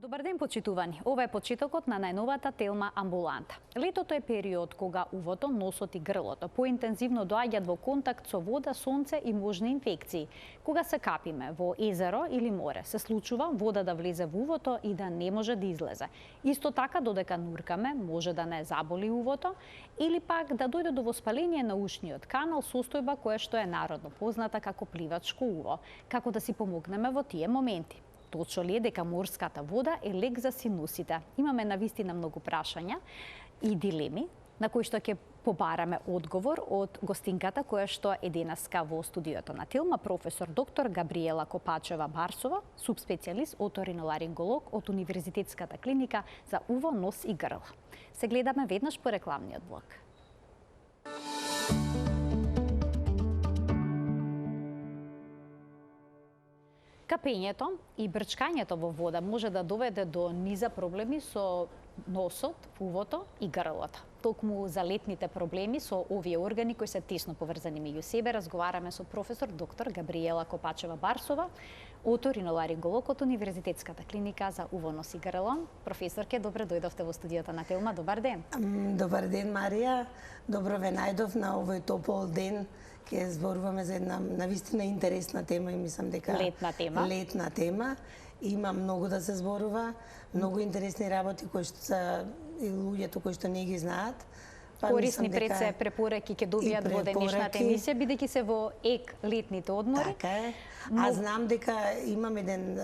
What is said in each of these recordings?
Добар ден, почитувани. Ова е почетокот на најновата телма Амбуланта. Летото е период кога увото, носот и грлото поинтензивно доаѓаат во контакт со вода, сонце и можни инфекции. Кога се капиме во езеро или море, се случува вода да влезе во увото и да не може да излезе. Исто така, додека нуркаме, може да не заболи увото или пак да дојде до воспаление на ушниот канал, состојба која што е народно позната како пливачко уво. Како да си помогнеме во тие моменти? Точно ли е дека морската вода е лек за синусите? Имаме навистина многу прашања и дилеми на кои што ќе побараме одговор од гостинката која што е денеска во студиото на Телма, професор доктор Габриела Копачева-Барсова, субспецијалист оториноларинголог од Универзитетската клиника за уво, нос и грла. Се гледаме веднаш по рекламниот блок. Капењето и брчкањето во вода може да доведе до низа проблеми со носот, увото и грлото. Токму за летните проблеми со овие органи кои се тесно поврзани меѓу себе разговараме со професор доктор Габриела Копачева-Барсова, оториноларинголог од Универзитетската клиника за уво, нос и грло. Професорке, добро дојдовте во студиото на Телма. Добар ден. Добар ден, Марија. Добро ве најдов на овој топол ден. Ке зборуваме за една навистина интересна тема и мислам дека летна тема. Има многу да се зборува, многу интересни работи кои што се и луѓето кои што не ги знаат. Корисни пред се препораки ќе добијат во денешната емисија, бидејќи се во летните одмори. Така е. А знам дека имам еден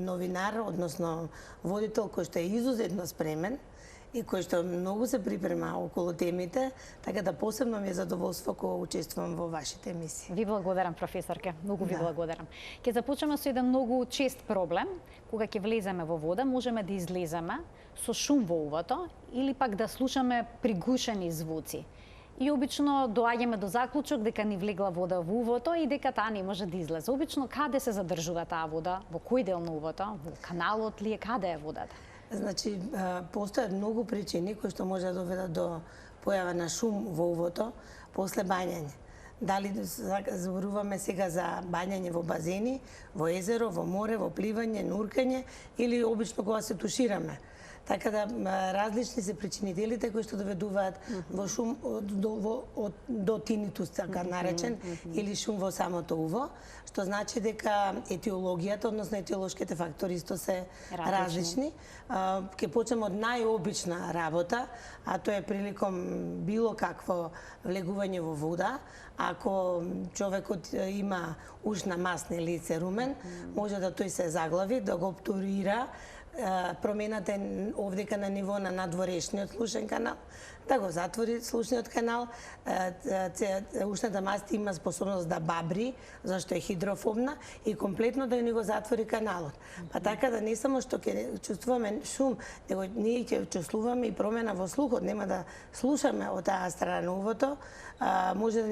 новинар, односно водител кој што е изузетно спремен и кој што многу се припрема околу темите, така да посебно ми е задоволство кога учествувам во вашите емисии. Ви благодарам, професорке, многу ви благодарам. Ќе започнеме со еден многу чест проблем. Кога ќе влеземе во вода, можеме да излеземе со шум во увото или пак да слушаме приглушени звуци. И обично доаѓаме до заклучок дека ни влегла вода во увото и дека таа не може да излезе. Обично каде се задржува таа вода? Во кој дел на увото? Во каналот ли е? Каде е водата? Значи, постојат многу причини кои што може да доведат до појава на шум во увото после бањање. Дали зборуваме сега за бањање во базени, во езеро, во море, во пливање, нуркање или обично кога се тушираме. Така да различни се причинителите кои што доведуваат во шум до тинитус, така наречен, или шум во самото уво, што значи дека етиологијата, односно етиолошките фактори исто се различни. Ќе почнеме од најобична работа, а тоа е приликом било какво влегување во вода. Ако човекот има ушна мас или церумен, може да тој се заглави, да го обтурира промената е овдека на ниво на надворешниот слушен канал, да го затвори слушниот канал. Ушната маст има способност да бабри, зашто е хидрофобна, и комплетно да ни го затвори каналот. Па така да не само што ќе чувствуваме шум, него ние ќе чувствуваме и промена во слухот, нема да слушаме од таа страна на увото, може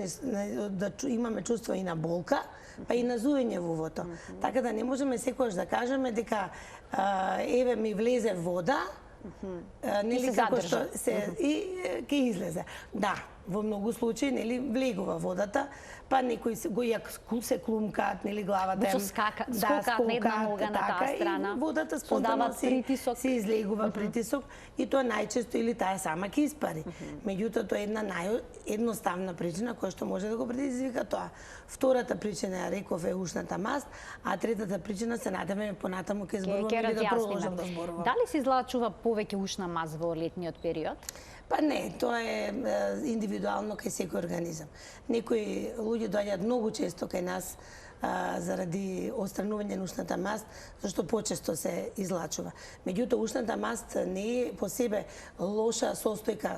да имаме чувство и на болка, па и на зуење во увото. Така да не можеме секогаш да кажеме дека еве ми влезе вода, нели како што и ќе излезе. Да, во многу случаи нели влегува водата, па некои се клумкаат, нели главата им скокаат на една нога на таа страна. И водата спонтано се излегува притисок и тоа најчесто или таа сама ќе испари. Меѓутоа тоа е една наједноставна причина која што може да го предизвика тоа. Втората причина ја реков е ушната маст, а третата причина се надеваме понатаму ќе зборуваме или да продолжам да зборувам. Дали се излачува повеќе ушна маст во летниот период? Па не, тоа е индивидуално кај секој организам. Некои луѓе доаѓаат многу често кај нас заради отстранување на ушната маст, зашто почесто се излачува. Меѓутоа, ушната маст не е по себе лоша состојка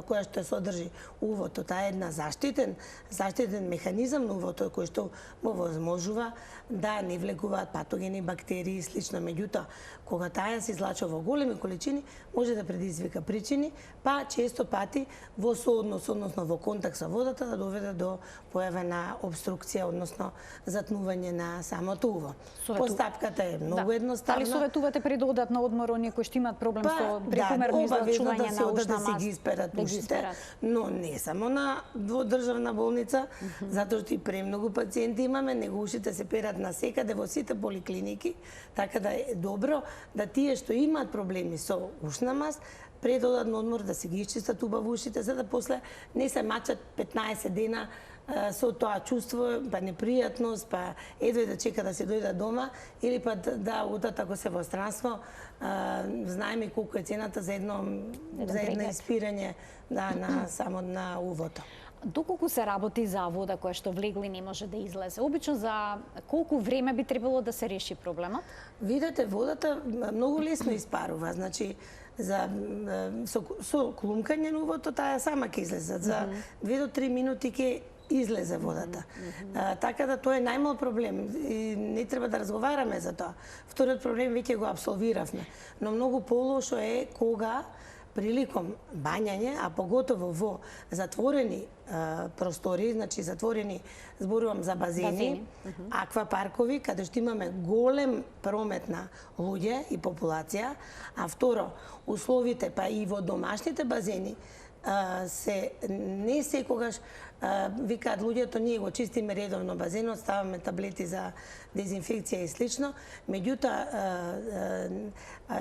која што содржи увото. Таа е една заштитен механизам на увото кој што му возможува да не влегуваат патогени, бактерии и слично. Меѓутоа, кога таа се излачува во големи количини, може да предизвика причини, па често пати во сооднос, односно во контакт со водата, да доведе до појава на обструкција, односно затмување заснување на самото уво. Постапката е многу Дали едноставна. советувате пред да одат на одмор оние кои што имаат проблем со прекумерно излачување на ушна маса? Да се ги исперат ушите, но не само на државна болница, затоа што и премногу пациенти имаме, него ушите се перат на секаде во сите поликлиники, така да е добро да тие што имаат проблеми со ушна маса пред да одат на одмор да се ги исчистат убаво ушите, за да после не се мачат 15 дена со тоа чувство, па непријатност, па едва да чека да се дојде дома, или па да одат ако се во странство, знаеме колку е цената за едно испирање само на увото. Доколку се работи за вода која што влегла и не може да излезе, обично за колку време би требало да се реши проблемот? Видете, водата многу лесно испарува, значи со клумкање на увото таа сама ќе излезе. За 2 до 3 минути ќе излезе водата. Така да тоа е најмал проблем и не треба да разговараме за тоа. Вториот проблем веќе го апсолвиравме, но многу полошо е кога приликом бањање, а поготово во затворени простори, значи затворени, зборувам за базени, аквапаркови, каде што имаме голем промет на луѓе и популација, а второ, условите па и во домашните базени се не секогаш викаат луѓето, ние го чистиме редовно базенот, ставаме таблети за дезинфекција и слично, меѓутоа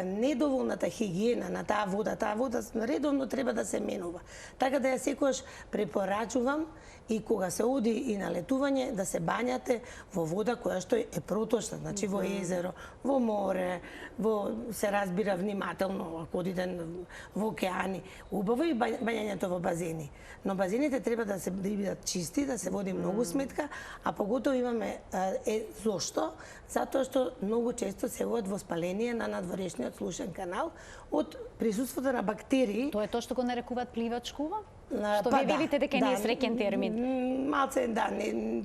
недоволната хигиена на таа вода редовно треба да се менува. Така да ја секогаш препорачувам и кога се оди и на летување да се бањате во вода која што е проточна, значи во езеро, во море, се разбира внимателно ако одите во океани, убаво и бањањето во базени. Но базените треба да бидат чисти, да се води многу сметка, а поготово имаме зошто? Затоа што многу често се одат воспаление на надворешниот слушен канал од присуството на бактерии. Тоа е тоа што го нарекуваат пливачко уво? Што ви велите дека не е среќен термин? Малце,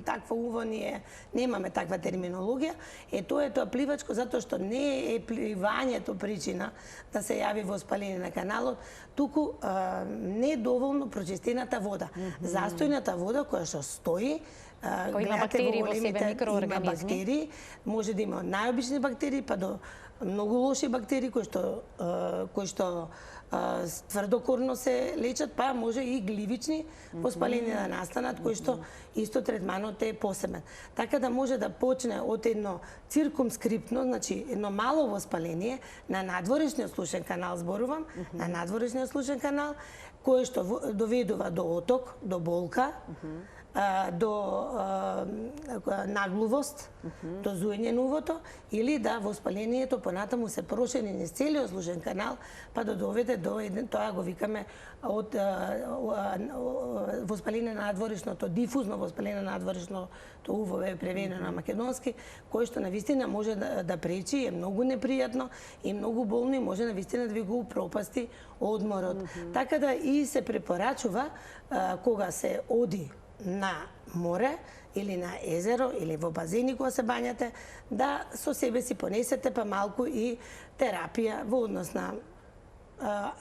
такво уво ние немаме таква терминологија. Тоа е тоа пливачко затоа што не е пливањето причина да се јави воспаление на каналот, туку недоволно прочистената вода. Застојната вода која што стои, кој има бактерии во себе, микроорганизми. Има бактерии, може да има најобични бактерии па до многу лоши бактерии кои што тврдокорно се лечат, па може и гливични воспаления да настанат, кои што исто третманот е посебен. Така да може да почне од едно циркумскриптно, значи едно мало воспаление на надворешниот слушен канал, зборувам, на надворешниот слушен канал, кое што доведува до оток, до болка, до наглувост, до зуење на увото, или да воспалението понатаму се прошири низ целиот слушен канал, па да доведе до тоа го викаме од воспаление на надворешното, дифузно воспаление на надворешното уво е преведено на македонски, кој што навистина може да пречи, е многу непријатно и многу болно и може навистина да ви го упропасти одморот. Така да и се препорачува кога се оди на море или на езеро или во базени кога се бањате, да со себе си понесете па малку и терапија во однос на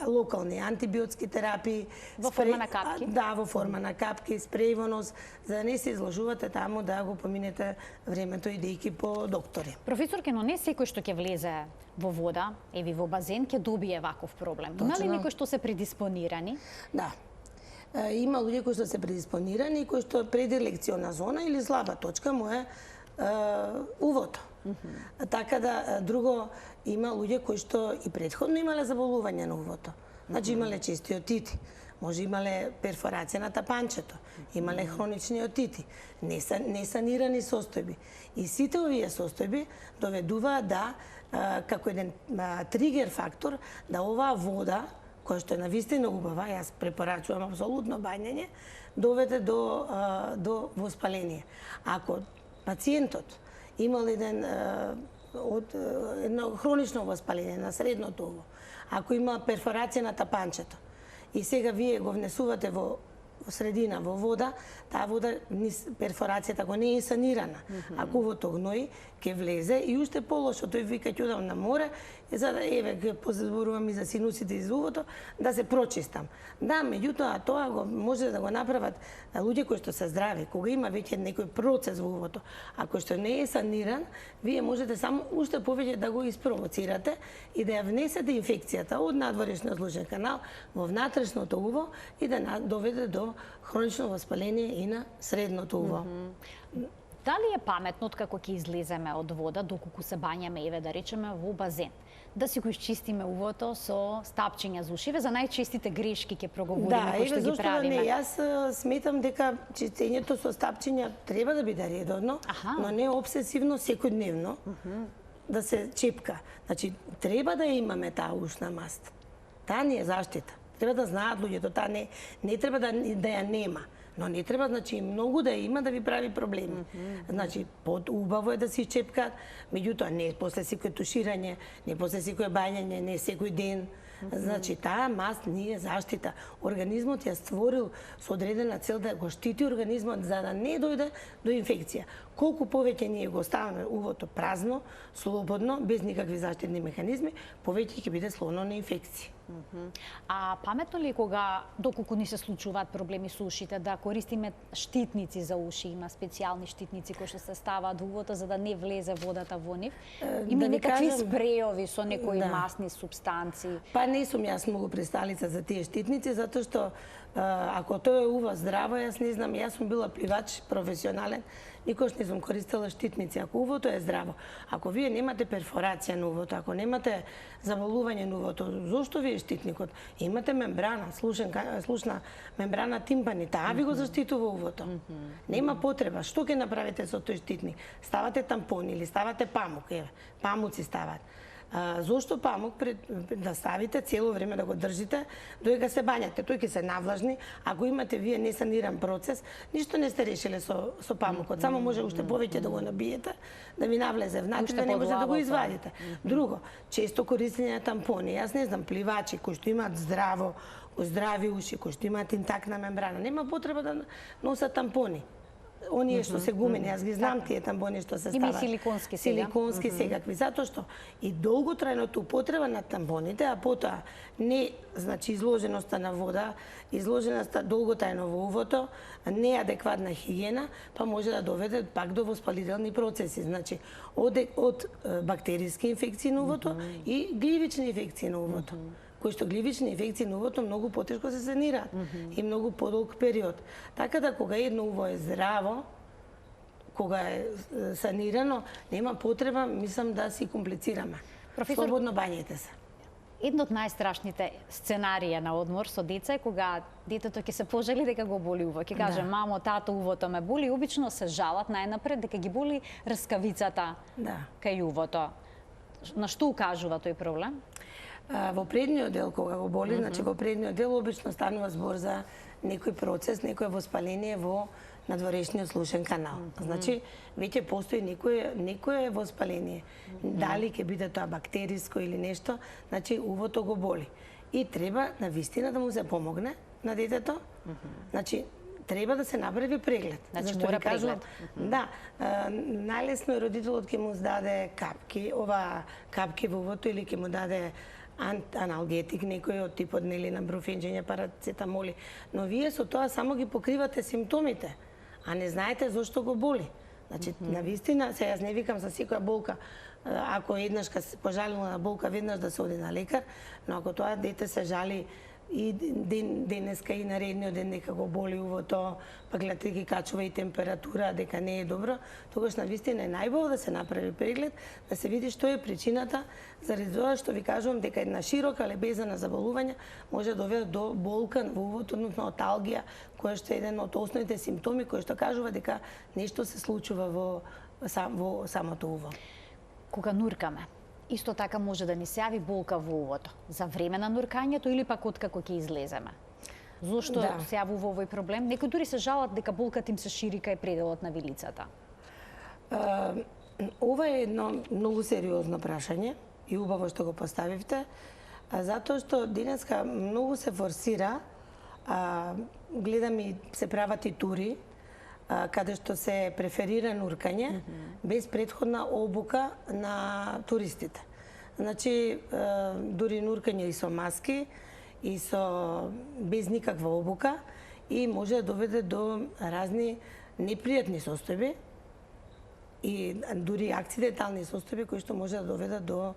локални антибиотски терапии. Во форма на капки? Да, во форма на капки, спреј во нос, за да не се изложувате таму да го поминете времето идејќи по доктори. Професорке, но не секој што ќе влезе во вода, еви во базен, ќе добие ваков проблем. Има ли некои што се предиспонирани? Да. Има луѓе кои што се предиспонирани и кои што предилекциона зона или слаба точка му е увото. Така да, друго, има луѓе кои што и претходно имале заболување на увото. Значи имале чести отити, може имале перфорација на тапанчето, имале хронични отити, несанирани состојби. И сите овие состојби доведуваат да, како еден тригер фактор, да оваа вода, која што е навистина убава, јас препорачувам апсолутно бањање, доведе до воспаление. Ако пациентот имал едно хронично воспаление на средното уво, ако има перфорација на тапанчето и сега вие го внесувате во средина во вода, таа вода перфорацијата го не е санирана. Ако увото гнои, ќе влезе и уште полошо, тој вика ќе одам на море, за да ќе позаборувам и за синусите из увото, да се прочистам. Да, меѓутоа тоа го може да го направат луѓе кои што се здрави, кога има веќе некој процес во увото. Ако што не е саниран, вие можете само уште повеќе да го испровоцирате и да ја внесете инфекцијата од надворешниот слушен канал во внатрешното уво и да доведе до хронично воспаление и на средното уво. Дали е паметно откако ќе излеземе од вода, доколку се бањаме, еве да речеме во базен, да си го изчистиме увото со стапчиња за уши? За најчестите грешки ќе проговориме кои што ги правиме. Да, јас сметам дека чистењето со стапчиња треба да биде редовно, но не обсесивно секојдневно да се чепка. Значи, треба да имаме таа ушна маст. Таа ни е заштита. Треба да знаат луѓето, таа не треба да ја нема. Но не треба, значи, многу да има да ви прави проблеми. Значи, убаво е да си чепкаат, меѓутоа не после секој туширање, не после секој бањање, не секој ден. Значи, таа маст не е заштита. Организмот ја створил со одредена цел да го штити организмот за да не дојде до инфекција. Колку повеќе ние го ставаме увото празно, слободно, без никакви заштитни механизми, повеќе ќе биде склоно на инфекции. А паметно ли кога, доколку ни се случуваат проблеми со ушите, да користиме штитници за уши? Има специјални штитници кои што се ставаат во увото за да не влезе водата во нив? Има некакви спрејови со некои масни супстанции? Па не сум јас многу присталица за тие штитници, затоа што ако тоа е уво здраво, јас не знам, јас сум била пливач професионален, никош не сум користела штитници. Ако увото е здраво, ако вие немате перфорација на увото, ако немате заболување на увото, зошто ви е штитникот? Имате мембрана, слушна мембрана тимпани, таа ви го заштитува увото. Нема потреба. Што ќе направите со тој штитник? Ставате тампони или ставате памук, еве, памуци стават. Зошто памук да ставите цело време да го држите додека се бањате? Тој ќе се навлажни. Ако имате вие несаниран процес, ништо не сте решиле со памукот. Само може уште повеќе да го набиете, да ви навлезе внатре, да не може да го извадите. Друго, често користење на тампони. Јас не знам, пливачи кои што имаат здрави уши, кои што имаат интактна мембрана, нема потреба да носат тампони. Оние што се гумени, јас ги знам тие тампони што се стават. Има силиконски сега. Силиконски секакви, затоа што и долготрајното употреба на тампоните, а потоа не, значи изложеноста на вода, изложеноста долготрајно во увото, неадекватна хигиена, па може да доведе пак до воспалителни процеси, значи од бактериски инфекции на увото и гливични инфекции на увото. Кои што гливични инфекции на увото многу потешко се санираат и многу подолг период. Така да кога едно уво е здраво, кога е санирано, нема потреба, мислам, да си комплицираме. Слободно бањете се. Едно од најстрашните сценарија на одмор со деца е кога детето ќе се пожали дека го боли уво. Ќе каже, мамо, тато, увото ме боли. Обично се жалат најнапред дека ги боли рскавицата кај увото. На што укажува тој проблем? Во предниот дел, кога го боли, значи во предниот дел обично станува збор за некој процес, некој воспаление во надворешниот слушен канал. Значи, веќе постои некое воспаление. Дали ќе биде тоа бактериско или нешто, значи увото го боли. И треба навистина да му се помогне на детето. Значи, треба да се направи преглед. Значи, мора преглед. Да, најлесно е родителот ќе му даде капки, капки во увото или ќе му даде аналгетик, некој од типот на бруфенџење, парацетамоли. Но вие со тоа само ги покривате симптомите, а не знаете зошто го боли. Значи, навистина, се јас не викам за секоја болка, ако еднаш се пожалила на болка, веднаш да се оди на лекар, но ако тоа дете се жали и денеска и наредниот ден дека го боли увото, па гледате ги качува и температура, дека не е добро, тогаш навистина е најбово да се направи преглед, да се види што е причината, заради тоа што ви кажувам дека една широка лебеза на заболување може да доведе до болка во увото, односно оталгија, која што е еден од основните симптоми кои што кажува дека нешто се случува во самото уво. Кога нуркаме, исто така може да ни се јави болка во увото, за време на нуркањето или пак откако ќе излеземе. Зошто се јавува овој проблем? Некои дури се жалат дека болката им се шири кај пределот на вилицата. Ова е едно многу сериозно прашање и убаво што го поставивте, затоа што денеска многу се форсира Гледам и се прават и тури, каде што се преферира нуркање без претходна обука на туристите. Значи, дури нуркање и со маски, и со без никаква обука, и може да доведе до разни непријатни состојби и дури акцидентални состојби кои што може да доведат до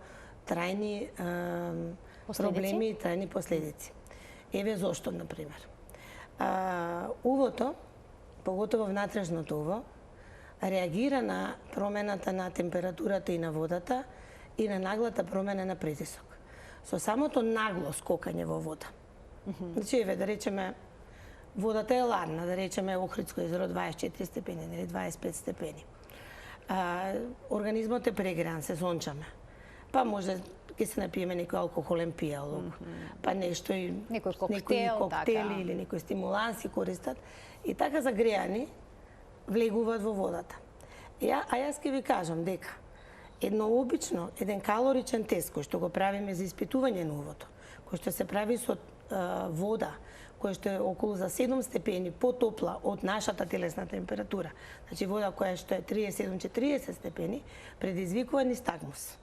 трајни проблеми и трајни последици. Еве зошто, например. Увото, поготово внатрешното уво, реагира на промената на температурата и на водата и на наглата промена на притисок. Со самото нагло скокање во вода. Значи, еве, да речеме, водата е ладна, да речеме Охридско езеро 24 степени, или 25 степени. Организмот е прегреан, се сончаме. Па може ќе се напиеме некој алкохолен пијалок, па нешто и некој коктели или некои стимуланси користат. И така загреани влегуваат во водата. А јас ќе ви кажам дека еден калоричен тест кој што го правиме за испитување на увото, кој што се прави со вода, која што е околу за 7 степени потопла од нашата телесна температура, значи вода која што е 37-40 степени, предизвикува нистагмус.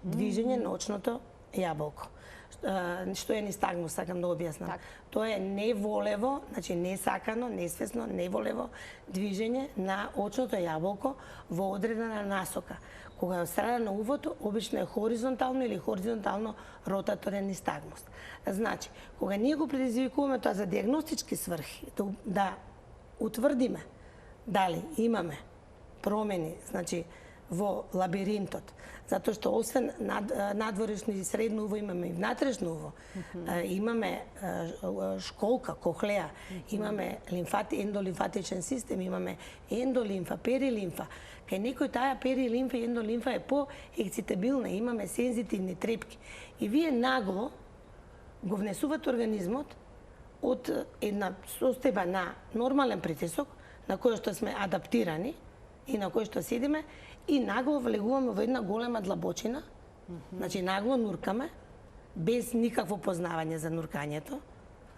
Движење на очното јаболко. Што е нистагмус, сакам да објаснам. Тоа е неволево, значи несакано, несвесно, неволево движење на очното јаболко во одредена насока. Кога е од страна на увото, обично е хоризонтално или хоризонтално ротаторен нистагмус. Значи, кога ние го предизвикуваме тоа за диагностички сврхи, да утврдиме дали имаме промени, значи во лабиринтот, затоа што освен надворешно и средно уво имаме и внатрешно уво, имаме школка, кохлеа, имаме ендолимфатичен систем, имаме ендолимфа, перилимфа. Кај некој таа перилимфа и ендолимфа е по-ексцитабилна, имаме сензитивни трепки. И вие нагло го внесувате организмот од една состојба на нормален притисок, на кој што сме адаптирани и на кој што седиме, и нагло влегуваме во една голема длабочина, значи нагло нуркаме, без никакво познавање за нуркањето.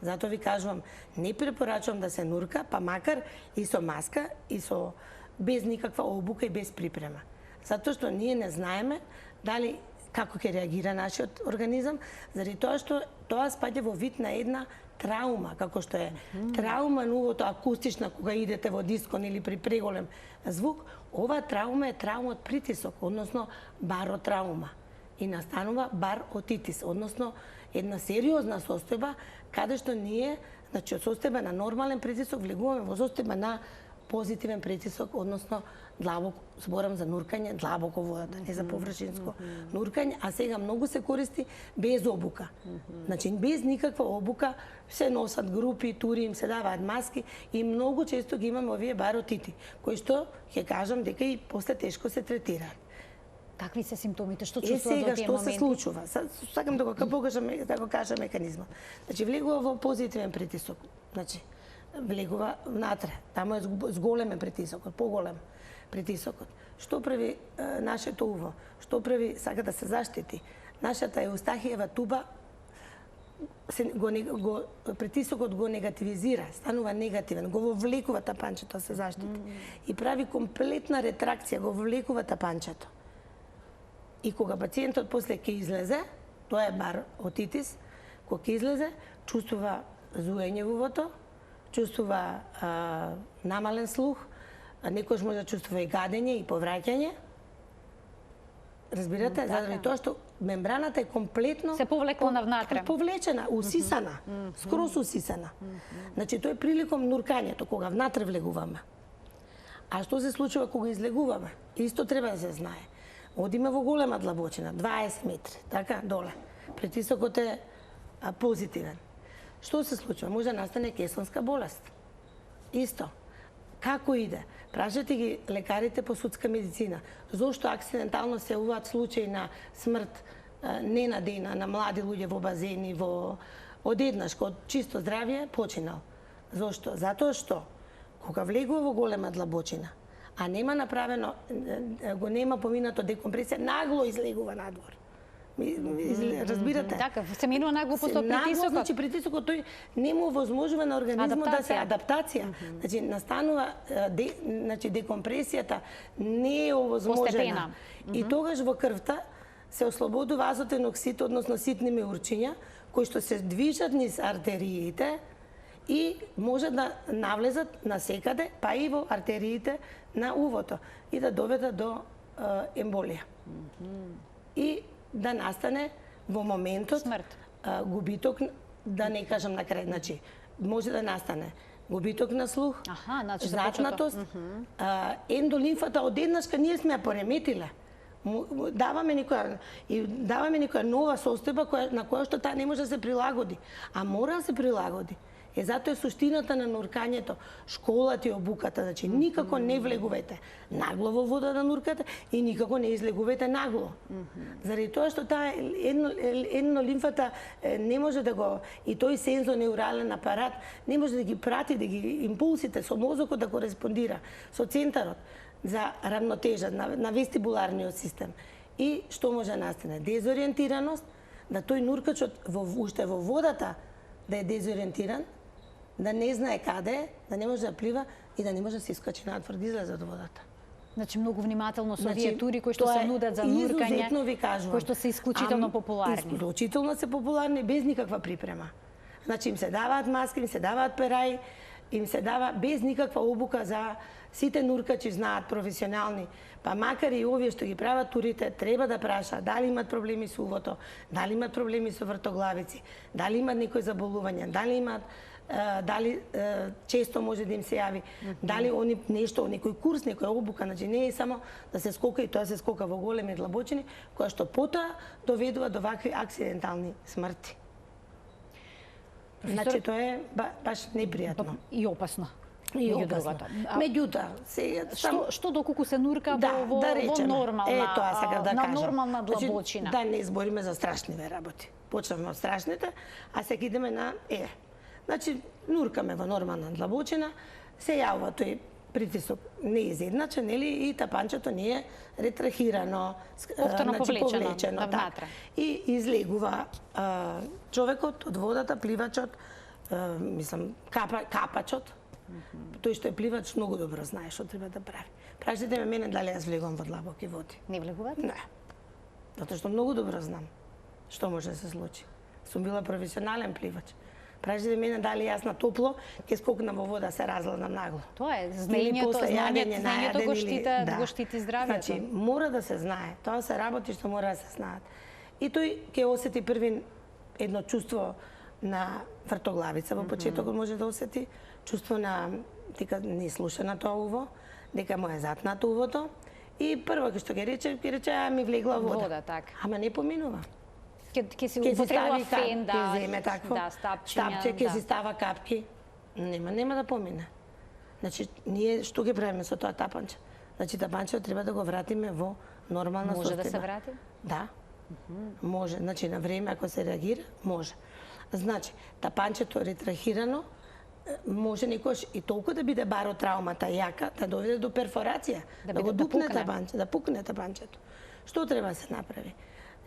Затоа ви кажувам, не препорачувам да се нурка, па макар и со маска, и со без никаква обука и без припрема. Затоа што ние не знаеме дали како ќе реагира нашиот организам, заради тоа што тоа спаѓа во вид на една траума, како што е траума на увото акустична кога идете во дискон или при преголем звук, ова траума е траума од притисок, односно баротраума. И настанува баротитис, односно една сериозна состојба каде што ние, значи од состојба на нормален притисок влегуваме во состојба на позитивен притисок, односно длабоко, зборам за нуркање длабоко водата, не за површинско нуркање, а сега многу се користи без обука. Значи без никаква обука се носат групи, тури, им се даваат маски и многу често ги имаме овие баротити, кои што ќе кажам дека и после тешко се третираат. Какви се симптомите? Што чувствувате во тие моменти? Што се случува? Сакам да го кажам механизмот. Значи влегува во позитивен притисок. Значи влегува внатре. Таму е зголемен притисокот, поголем притисокот. Што прави нашето уво? Што прави, сака да се заштити? Нашата еустахиева туба притисокот го негативизира, станува негативен, го вовлекува тапанчето да се заштити. И прави комплетна ретракција, го вовлекува тапанчето. И кога пациентот после ќе излезе, тоа е баротитис, кога ќе излезе, чувствува зуење во увото, чувствува намален слух, некојаш може да чувствува и гадење и повраќање. Разбирате? Заради тоа што мембраната е комплетно се повлекла навнатре. Повлечена, усисана, скроз усисана. Значи тоа е приликом нуркањето кога внатре влегуваме. А што се случува кога излегуваме? Исто треба да се знае. Одиме во голема длабочина, 20 метри, така доле. Притисокот е позитивен. Што се случува? Може да настане кесонска болест. Исто. Како иде? Прашате ги лекарите по судска медицина. Зошто акцидентално се јавуваат случаи на смрт ненадејна на млади луѓе во базени, одеднаш, од чисто здравје, починал. Зошто? Затоа што кога влегува во голема длабочина, а нема направено, го нема поминато декомпресија, нагло излегува надвор. Разбирате? Така, се минува нагло под притисокот. Значи притисокот тој не му овозможува на организмот да се адаптација. Значи настанува значи декомпресијата не е овозможена. И тогаш во крвта се ослободува азотен оксид, односно ситни меурчиња, кои што се движат низ артериите и може да навлезат на секаде, па и во артериите на увото и да доведат до емболија. И да настане во моментот смрт. Губиток, да не кажам на крај, значи може да настане губиток на слух, значи затнатост, ендолимфата одеднашка ние сме ја пореметиле. Даваме некоја нова состојба на која што таа не може да се прилагоди, а мора да се прилагоди. Затоа е суштината на нуркањето, школата и обуката, значи никако не влегувате нагло во вода да нуркате и никако не излегувате нагло. Заради тоа што таа енолимфата не може да го, и тој сензонеурален апарат не може да ги прати, да ги импулсите со мозокот да кореспондира со центарот за равнотежа на вестибуларниот систем. И што може да настане? Дезориентираност, да тој нуркачот уште во водата да е дезориентиран, да не знае каде е, да не може да плива и да не може да се искачи надвор, да излезе од водата. Значи многу внимателно со овие тури кои што се нудат за нуркање, кои што се исклучително популарни. Исклучително се популарни без никаква припрема. Значи им се даваат маски, им се даваат пераи, им се дава без никаква обука за сите нуркачи знаат професионални, па макар и овие што ги прават турите треба да прашаат дали имат проблеми со увото, дали имат проблеми со вртоглавици, дали имат некои заболувања, дали често може да им се јави, дали они нешто, некој курс, некоја обука, значи не е само да се скока и тоа се скока во големи длабочини, која што потоа доведува до вакви акцидентални смрти. Значи тоа е баш непријатно. И опасно. И опасно. Меѓутоа, што доколку се нурка во нормална длабочина? Да не збориме за страшниве работи. Почнавме од страшните, а сега идеме на Значи, нуркаме во нормална длабочина, се јавува тој притисок не е изедначен, нели, и тапанчето не е ретрахирано, повлечено внатре. И излегува човекот од водата, пливачот, мислам, капачот, тој што е пливач многу добро знае што треба да прави. Прашите ме мене дали јас влегувам во длабоки води. Не влегувате? Не. Затоа што многу добро знам што може да се случи. Сум била професионален пливач. Прашите мене дали јас на топло ќе скокнам во вода, се разгладам нагло. Тоа е знаењето го штити здравјето. Значи, мора да се знае. Тоа се работи што мора да се знаат. И тој ќе осети први едно чувство на вртоглавица во почетокот, може да осети чувство на дека не слуша на тоа уво, дека му е затнато увото и прво што ќе рече ми влегла вода. Ама не поминува. Ќе се употребува фен, стапче, ќе си става капки. Нема да помине. Значи, ние што ќе правиме со тоа тапанче? Значи, тапанчето треба да го вратиме во нормална состојба. Може да се врати? Да. Може. Значи, на време, ако се реагира, може. Значи, тапанчето ретрахирано, може некојаш и толку да биде баротраумата јака, да доведе до перфорација, да го дупне тапанчето, да пукне тапанчето. Што треба да се направи?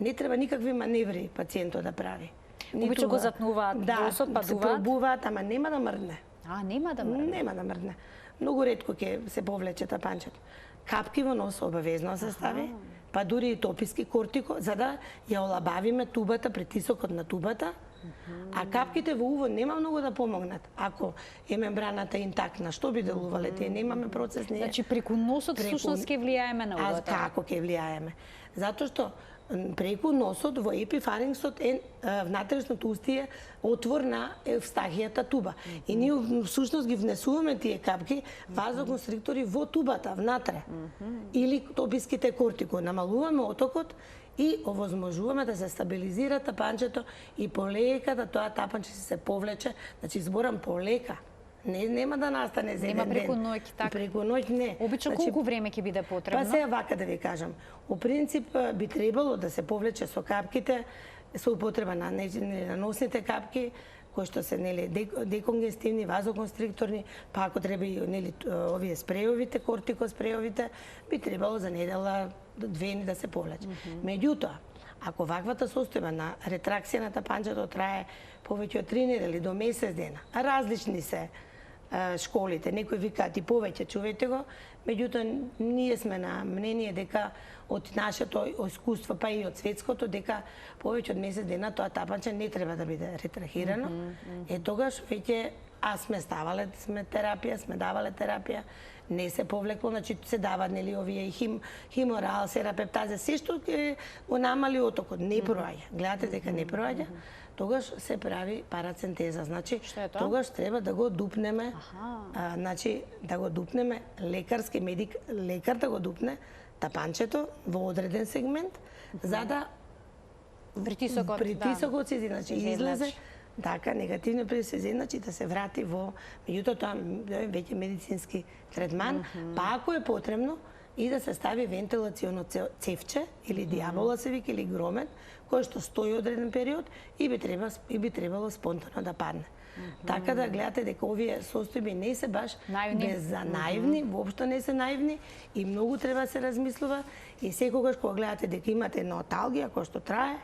Не треба никакви маневри пациентот да прави. Обично го затнуваат носот, па дуваат. Да, пробуваат, ама нема да мрдне. Нема да мрдне? Нема да мрдне. Многу ретко ќе се повлече тапанчето. Капки во нос обавезно се стави, па дури и тописки кортико, за да ја олабавиме тубата, притисокот на тубата, а капките во уво нема многу да помогнат. Ако е мембраната интактна, што би делувале тие? Немаме процес. Значи, преку носот всушност ќе влијаеме на увото? Како ќе влијаеме? Затоа што преку носот во епифарингсот е внатрешното устие отвор на евстахијата туба. И ние всушност ги внесуваме тие капки вазоконстриктори во тубата, внатре. Или тописките кортико. Намалуваме отокот и овозможуваме да се стабилизира тапанчето и полека да тоа тапанче се повлече, значи зборам полека. Нема да настане за еден ден. Нема преку ноќ, така? Преку ноќ не. Обично колку време ќе биде потребно? Па сега вака да ви кажам. Во принцип би требало да се повлече со капките, со употреба на носните капки, кои што се деконгестивни, вазоконстрикторни, па ако треба и овие спрејовите, кортикоспрејовите, би требало за недела две да се повлече. Меѓутоа, Ако ваквата состојба на ретракција на тапанчето трае повеќе од 3 недели до месец дена, различни се школите, некои викаат и повеќе, чувате го, меѓутоа ние сме на мнение дека од нашето искуство, па и од светското, дека повеќе од месец дена тоа тапанче не треба да биде ретрахирано. Тогаш веќе сме давале терапија, не се повлекло, значи се дават нели овие химорал, серапептазе, се што ќе го намали отокот, не проаѓа. Гледате дека не проаѓа, тогаш се прави парацентеза. Значи, тогаш треба да го дупнеме, значи да го дупнеме лекарски лекар да го дупне тапанчето во одреден сегмент, за да притисокот се значи излезе, така негативно се значи да се врати во, меѓутоа тоа веќе медицински третман, па ако е потребно и да се стави вентилационо цевче или дијабола се вика или громет, кој што стои одреден период и би требало спонтано да падне. Така да гледате дека овие состојби не се баш наивни, воопшто не се наивни и многу треба да се размислува и секогаш кога гледате дека имате една оталгија која што трае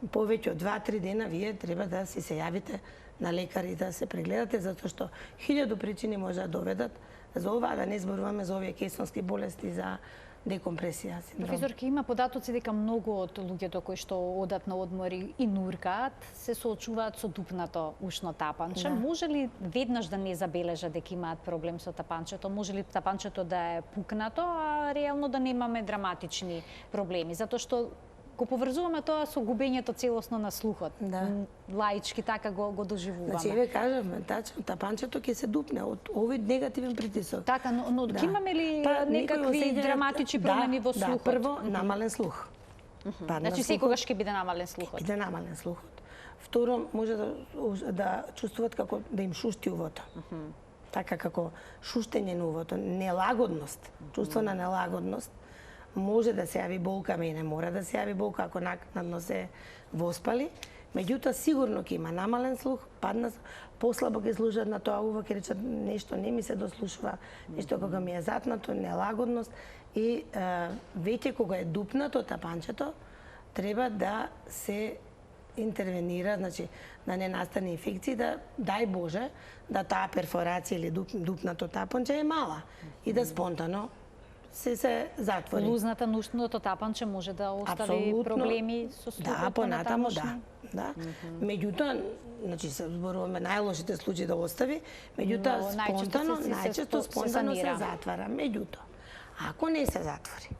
повеќе од 2-3 дена, вие треба да си се јавите на лекар и да се прегледате, затоа што 1000 причини може да доведат за ова, да не зборуваме за овие кесонски болести, за декомпресија синдром. Професорке, има податоци дека многу од луѓето кои што одат на одмори и нуркаат се соочуваат со дупнато ушно тапанче. Може ли веднаш да не забележат дека имаат проблем со тапанчето? Може ли тапанчето да е пукнато, а реално да немаме драматични проблеми? Затоа што го поврзуваме тоа со губењето целосно на слухот. Лаички така го доживуваме. Значи, еве кажавме, тачно, тапанчето ќе се дупне од овој негативен притисок. Така, но имаме ли некакви драматични промени во слухот? Прво, намален слух. Значи, секогаш ќе биде намален слухот? Биде намален слухот. Второ, може да чувствуват како да им шушти увото. Така како шуштење на увото, нелагодност, чувство на нелагодност. Може да се јави болка, не мора да се јави болка ако накнадно се воспали. Меѓутоа сигурно ќе има намален слух, послабо ќе слушаат на тоа уво, ќе речат нешто не ми се дослушува, нешто кога ми е затнато, нелагодност и веќе кога е дупнато тапанчето, треба да се интервенира, значи да не настане инфекција, да дај Боже да таа перфорација или дупнато тапанче е мала и да спонтано се затвори. Лузната нушното тапанче може да остави проблеми со слухот. Да, понатаму да. Меѓутоа, значи се зборуваме најлошите случаи да остави, меѓутоа најчесто спонтано се затвара. Меѓутоа, ако не се затвори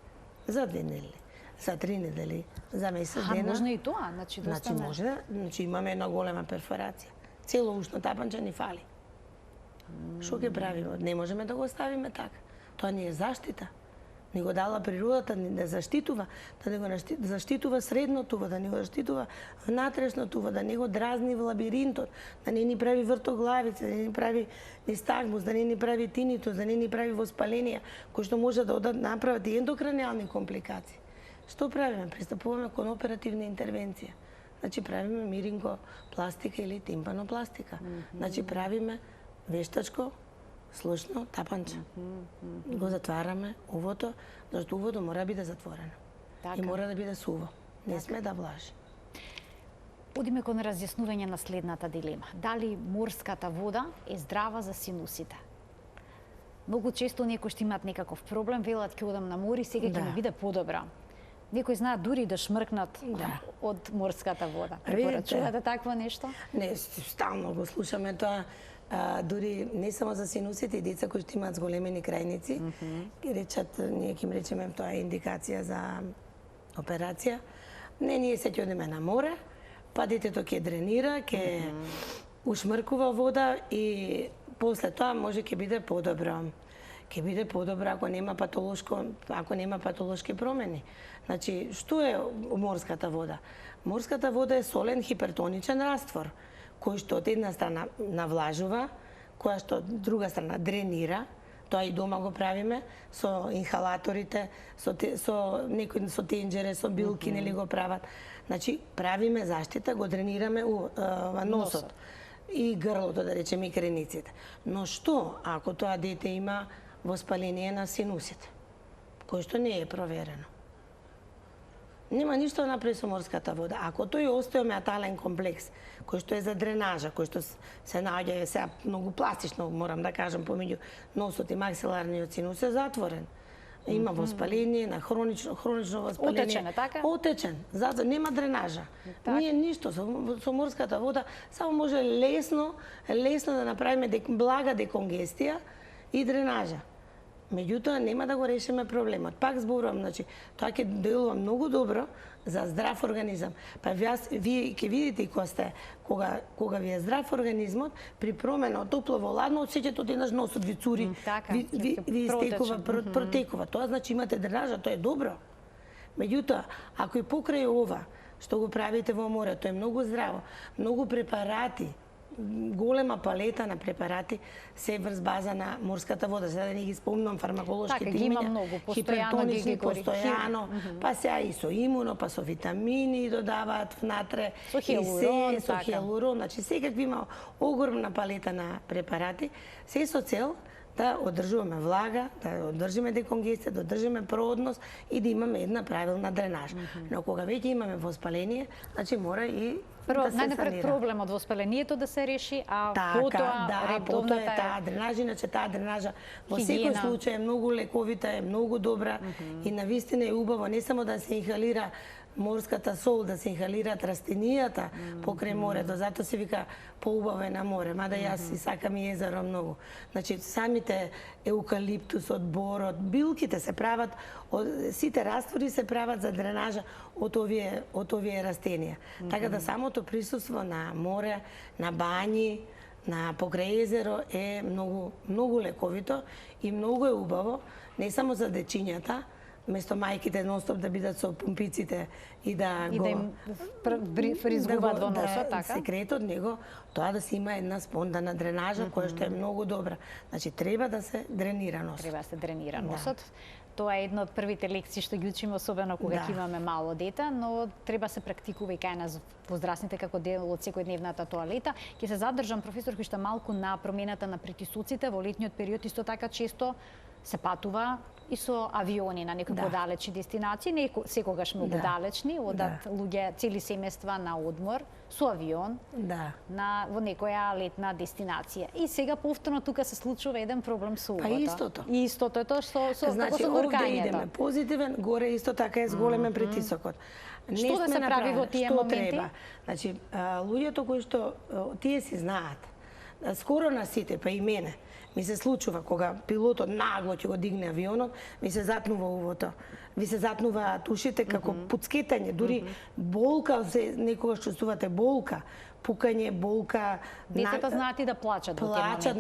за 2 недели, за 3 недели, за месец дена, можно и тоа, значи може, значи имаме една голема перфорација. Цело ушно тапанче ни фали. Што ќе правиме? Не можеме да го оставиме така. Тоа не е заштита. Ни го дала природата, ни да заштитува, да го заштитува средното уво, да ни го заштитува внатрешното уво, да не го дразни во лабиринтот, да не ни прави вртоглавица, да не ни прави нистагмус, да не ни прави тинитус, да не ни прави воспаленија, кои што може да направат и ендокраниални компликации. Што правиме? Пристапуваме кон оперативна интервенција. Значи правиме миринкопластика или тимпанопластика. Значи правиме вештачко слушно тапанче. Го затвараме увото, зашто увото мора да биде затворено. И мора да биде суво. Не сме да влажи. Одиме кон разјаснување на следната дилема. Дали морската вода е здрава за синусите? Многу често некои што имаат некаков проблем, велат ќе одам на море, сега ќе ми биде подобра. Некои знаат дури да шмркнат од морската вода. Препорачувате такво нешто? Не, стално го слушаме тоа. Дури не само за синусите и деца кои што имаат зголемени крајници, речат, ние ќе им речеме тоа е индикација за операција. Не, ние се ќе одиме на море, па детето ќе дренира, ќе ушмркува вода и после тоа може ќе биде подобро. Ќе биде подобро ако нема патолошки промени. Значи, што е морската вода? Морската вода е солен хипертоничен раствор, кој што од една страна навлажува, која што од друга страна дренира, тоа и дома го правиме со инхалаторите, со некои со тенџере, со билки, нели го прават. Значи правиме заштита, го дренираме носот и грлото, да речеме, и крениците. Но што ако тоа дете има воспаление на синусите, кој што не е проверено? Нема ништо да направи со морската вода. Ако тој остеометален комплекс, кој што е за дренажа, кој што се наоѓа сега многу пластично, морам да кажам, помеѓу носот и максиларниот синус е затворен. Има воспаление, на хронично воспаление. Отечен е, така? Отечен, затоа нема дренажа. Ние ништо со морската вода само може лесно да направиме блага деконгестија и дренажа. Меѓутоа нема да го решиме проблемот. Пак зборувам, значи, тоа ќе делува многу добро за здрав организам. Па вие ќе видите кога ви е здрав организмот, при промена од топло во ладно, осеќате одеднаш носот ви цури, ви истекува, протекува. Тоа значи имате дренажа, тоа е добро. Меѓутоа, ако и покрај ова што го правите во морето е многу здраво, многу препарати, голема палета на препарати се врз база на морската вода. Сега да не ги спомнам фармаколошките имиња, хипертонични, постојано, па сега и со имуно, па со витамини додаваат внатре, со хиалурон, со хиалурон, значи секакви има огромна палета на препарати, се со цел да одржуваме влага, да одржиме деконгестија, да одржиме продност и да имаме една правилна дренаж. Но кога веќе имаме воспаление, значи мора и прво, да се најнапред санира. проблемот воспалението да се реши, а потоа редовната е таа дренажа, иначе таа дренажа во секој случај е многу лековита, е многу добра и навистина е убаво не само да се инхалира морската сол, да се инхалираат растенијата покрај морето, затоа се вика поубаво е на море, мада јас и сакам и езеро многу. Значи самите еукалиптусот, борот, билките се прават, сите раствори се прават за дренажа од овие растенија. Така да самото присуство на море, на бањи, на покрај езеро е многу лековито и многу е убаво, не само за дечињата, место мајките нонстоп да бидат со пумпиците и да им фризгуваат во носот, така? Секретот него тоа да се има една спондана дренажа која што е многу добра. Значи треба да се дренира носот. Треба да се дренира носот. Тоа е една од првите лекции што ги учиме, особено кога ќе имаме мало дете, но треба се практикува и кај нас во здравствените како дел од секојдневната тоалета. Ќе се задржам, професор Хишта, малку на промената на притисоците во летниот период. Исто така често се патува и со авиони на некои подалечни дестинации, не секогаш многу далечни, одат луѓе цели семејства на одмор со авион во некоја летна дестинација. И сега повторно тука се случува еден проблем со увото. Па истото. Истото е тоа со значи, овде идеме позитивен, горе исто така е зголемен притисокот. Што да се прави во тие моменти? Значи, луѓето кои што тие си знаат, скоро на сите, па и мене, ми се случува кога пилотот нагло ќе го дигне авионот, ми се затнува увото. Ви се затнува ушите како пуцкетање, дури болка, некогаш чувствувате болка, пукање, болка. Децата знаат и да плачат во тие моменти. Плачат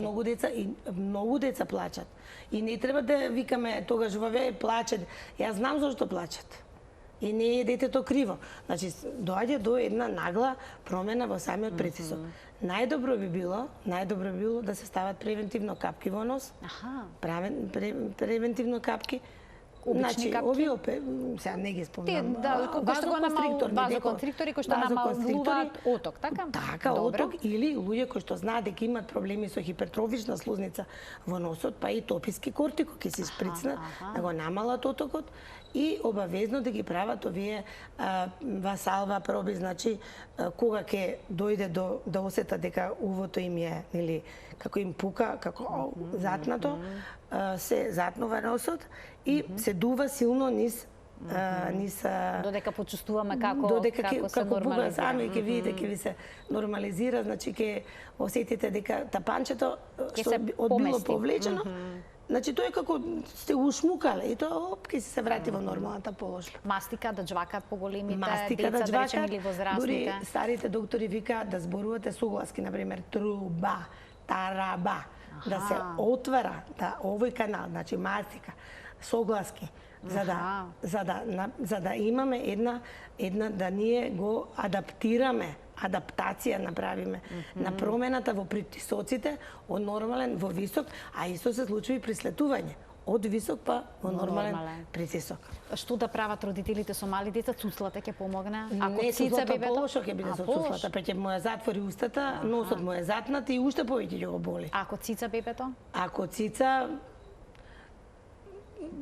многу деца плачат. И не треба да викаме тогаш вове плачат. Јас знам зошто плачат. И не е детето криво. Значи, доаѓа до една нагла промена во самиот притисок. Најдобро би било да се стават превентивно капки во нос. Превентивно капки. Обични капки? Сега не ги спомнам. Вазоконстриктори кои што намалуваат оток, така? Така, оток или луѓе кои што знаат дека имаат проблеми со хипертрофична слузница во носот, па и тописки кортико ќе се сприцнат да го намалат отокот и обавезно да ги прават овие васалва проби, значи кога ќе дојде да осетат дека увото им е или како им пука, како затнато, се затнува носот и се дува силно низ додека почувствуваме како се нормализира. Сами ќе видите, ќе ви се нормализира, значи ќе осетите дека тапанчето што било повлечено, значи тоа е како сте го ушмукале и тоа ќе се врати во нормалната положба. Мастика да џвакат поголемите деца, да речем, или возрастните. Дури старите доктори викаат да зборувате согласки, например труба, тараба, да се отвара овој канал, значи мастика, согласки, за да имаме една да ние го адаптираме, адаптација направиме на промената во притисоците од нормален во висок, а исто се случува и при слетување од висок па во нормален притисок. Што да прават родителите со мали деца? Цуцлата ќе помогне? Ако цица бебето полошо ќе биде со цуцлата, па ќе му ја затвори устата, носот му е затнат и уште повеќе ќе го боли. Ако цица бебето? Ако цица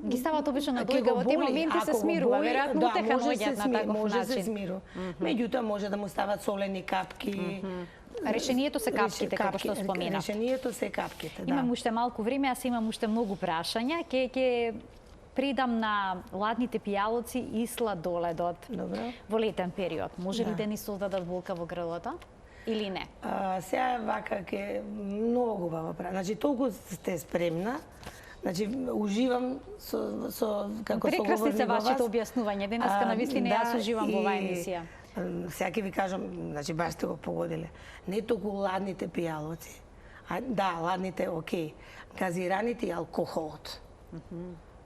ги стават обично на ќе дојга, го во тие боли, моменти се ако го смирува, боли, веројатно да, утеха може наоѓаат на таков може се начин. смирува. Меѓутоа може да му стават солени капки. Решението се капките, како што спомена. Решението се капките, да. Имам уште малку време, аз имам уште многу прашања. Ќе придам на ладните пијалоци и сладоледот. Добро. Во летен период, може ли да ни создадат болка во грлото или не? Сега вака ке многу убаво прави. Значи толку сте спремна. Значи уживам со како прекрасни се соговорник во вас. вашите објаснувања. Денеска на вистина јас уживам во оваа емисија. Сега ќе ви кажам, значи баш сте го погодиле. Не толку ладните пијалоци. Да, ладните окей. Газираните и алкохолот.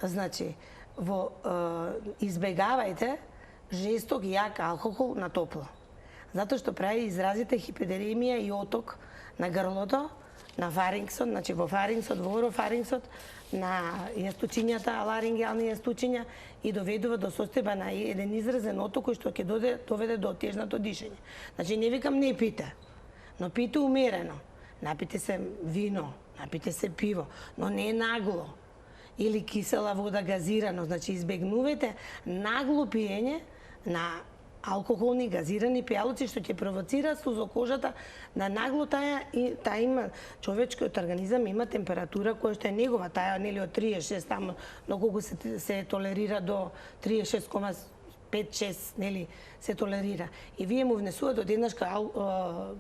Значи, избегавајте жесток и јак алкохол на топло. Затоа што прави изразите хиподеремија и оток на грлото, на фарингсот, значи во фарингсот, во орофарингсот, на јастучињата, ларингиални јастучиња и доведува до состојба на еден изразен оток кој што ќе доведе до тежното дишење. Значи не викам не пите, но пите умерено. Напите се вино, напите се пиво, но не нагло. Или кисела вода газирано, значи избегнувајте нагло пиење на алкохолни газирани пијалоци што ќе провоцира сузокожата да нагло таа има човечкиот организам има температура која што е негова, таа нели од 36 таму до колку се толерира до 36,5-6 нели се толерира. И вие му внесувате одеднашка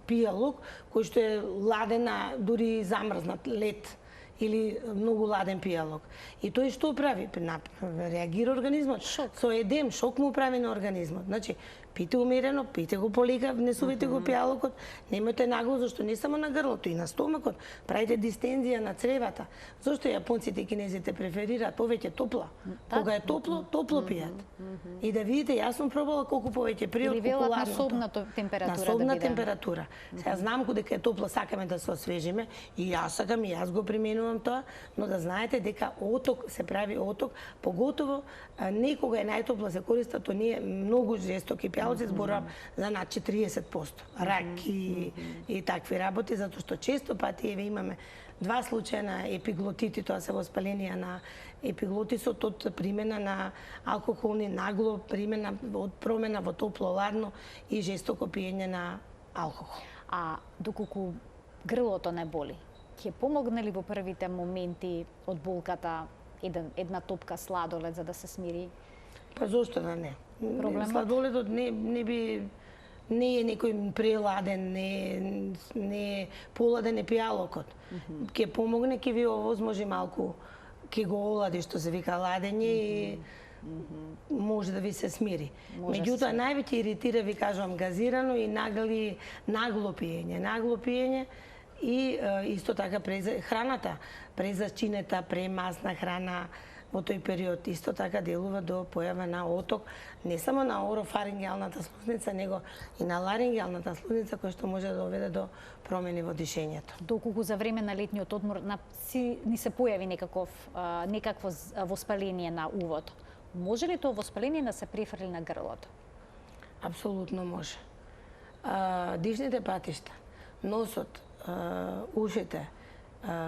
пијалок кој што е ладена, дури замрзнат лед или многу ладен пијалок. И тој што прави? Реагира организмот. Со едем, шок му прави на организмот. Значи, пите умерено, пите го полека, внесувате го пијалокот, немате нагло, зашто не само на грлото, и на стомакот. Правите дистензија на цревата. Зошто јапонците и кинезите преферираат повеќе топла? Кога е топло, топло пијат. И да видите, јас сум пробала колку повеќе при од колку ладното. На собна температура на собна да биде. температура. Сега знам дека е топло, сакаме да се освежиме, и јас сакам, и јас го применувам тоа, но да знаете дека оток се прави оток, поготово некога е најтопло се користат оние многу жестоки пијалоци, зборувам за над 40%. Раки и такви работи, затоа што често пати еве имаме два случаја на епиглотити, тоа се воспаленија на епиглотисот од примена на алкохолни, нагло примена од промена во топло-ладно и жестоко пиење на алкохол. А доколку грлото не боли, ќе помогне ли во првите моменти од болката една топка сладолед за да се смири? Па зошто да не? Проблемот? Сладоледот не е некој преладен, не е поладен е пијалокот. Ќе помогне, ќе ви овозможи малку, ќе го олади, што се вика ладење и може да ви се смири. Меѓутоа, највеќе иритира, ви кажувам, газирано и нагло пиење и исто така храната, презачинета, премасна храна, во тој период исто така делува до појава на оток, не само на орофарингиалната слузница, него и на ларингиалната слузница, која што може да доведе до промени во дишењето. Доколку за време на летниот одмор ни се појави некакво воспаление на увото, може ли тоа воспаление да се префрли на грлото? Апсолутно може. Дишните патишта, носот, ушите,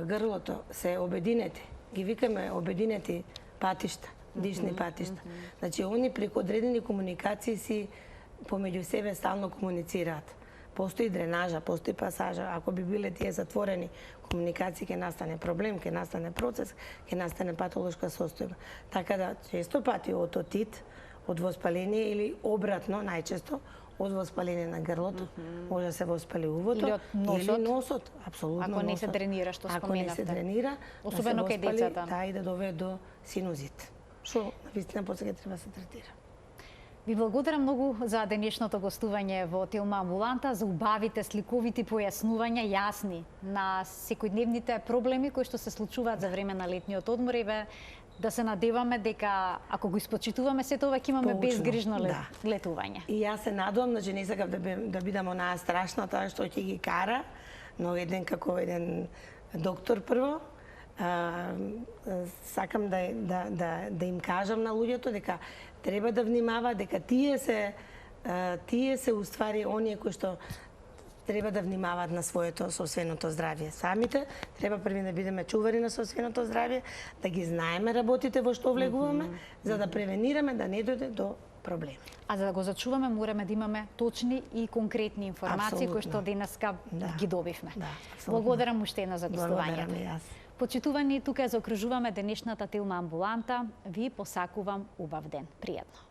грлото се обединети. Ги викаме обединети патишта, дишни патишта. Значи, они преку одредени комуникации си помеѓу себе стално комуницираат. Постои дренажа, постои пасажа. Ако би биле тие затворени комуникации, ќе настане проблем, ќе настане процес, ќе настане патолошка состојба. Така да, често пати од отит, од воспаление или обратно, најчесто, од воспаление на грлото, може да се воспали увото или носот, апсолутно ако не се дренира, што споменавте. Ако не се дренира, особено кај децата. Да, и да доведе до синузит, што навистина после ќе треба да се третира. Ви благодарам многу за денешното гостување во Телма Амбуланта, за убавите, сликовити појаснувања, јасни на секојдневните проблеми кои што се случуваат за време на летниот одмор. Да се надеваме дека ако го испочитуваме сето ова ќе имаме безгрижно летување. И јас се надувам, значи не сакам да бидам онаа страшната што ќе ги кара, но како еден доктор прво, сакам да им кажам на луѓето дека треба да внимава, дека тие се уствари оние кои што треба да внимаваат на своето собственото здравје. Самите треба први да бидеме чувари на собственото здравје, да ги знаеме работите во што влегуваме, за да превенираме да не дојде до проблеми. А за да го зачуваме, мораме да имаме точни и конкретни информации кои што денеска ги добивме. Благодарам уште еднаш за гостувањето. Благодарам и јас. Почитувани, тука ја заокружуваме денешната Телма амбуланта. Ви посакувам убав ден. Пријатно.